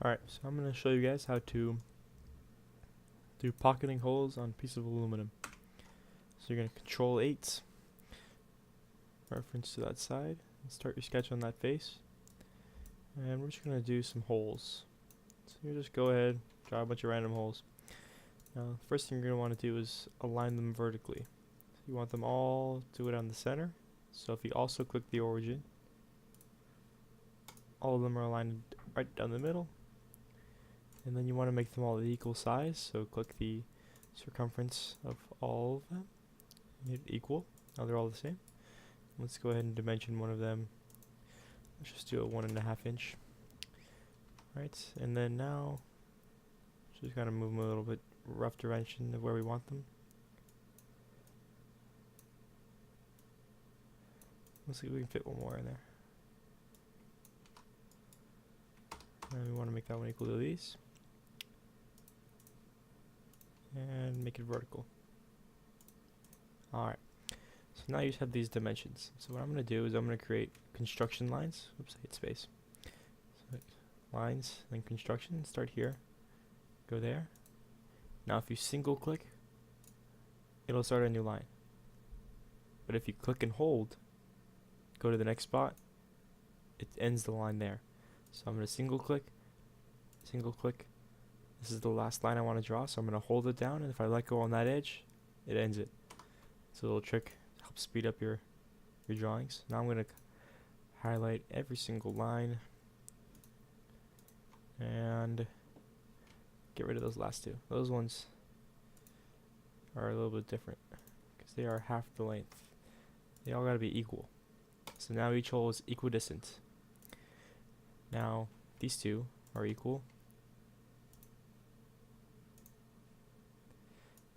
Alright, so I'm going to show you guys how to do pocketing holes on a piece of aluminum. So you're going to Control 8, reference to that side, and start your sketch on that face. And we're just going to do some holes. So you just go ahead, draw a bunch of random holes. Now, the first thing you're going to want to do is align them vertically. So you want them all to go down the center. So if you also click the origin, all of them are aligned right down the middle. And then you want to make them all equal size, so click the circumference of all of them, hit equal. Now they're all the same. Let's go ahead and dimension one of them. Let's just do a 1.5 inch. Right, and then now just kind of move them a little bit rough dimension of where we want them. Let's see if we can fit one more in there. And we want to make that one equal to these. And make it vertical. Alright, so now you just have these dimensions. So what I'm going to do is I'm going to create construction lines. Oops, I hit space. So lines, then construction, start here, go there. Now if you single click, it'll start a new line. But if you click and hold, go to the next spot, it ends the line there. So I'm going to single click, this is the last line I want to draw, so I'm going to hold it down, and if I let go on that edge, it ends it. It's a little trick to help speed up your drawings. Now I'm going to highlight every single line and get rid of those last two. Those ones are a little bit different because they are half the length. They all got to be equal. So now each hole is equidistant. Now these two are equal.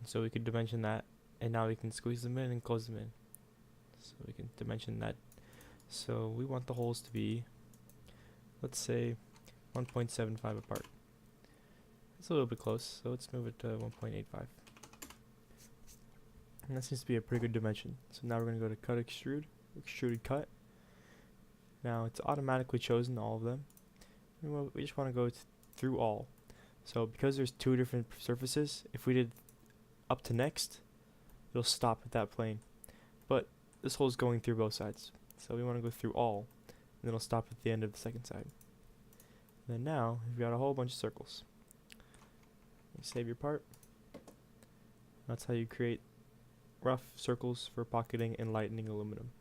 So we could dimension that, and now we can squeeze them in and close them in. So we can dimension that. So we want the holes to be, let's say, 1.75 apart. It's a little bit close, so let's move it to 1.85. And that seems to be a pretty good dimension. So now we're going to go to Cut Extrude, Extruded Cut. Now it's automatically chosen all of them. And we just want to go through all. So because there's two different surfaces, if we did up to next, it'll stop at that plane. But this hole is going through both sides, so we want to go through all, and it'll stop at the end of the second side. And then now we've got a whole bunch of circles. You save your part. That's how you create rough circles for pocketing and lightening aluminum.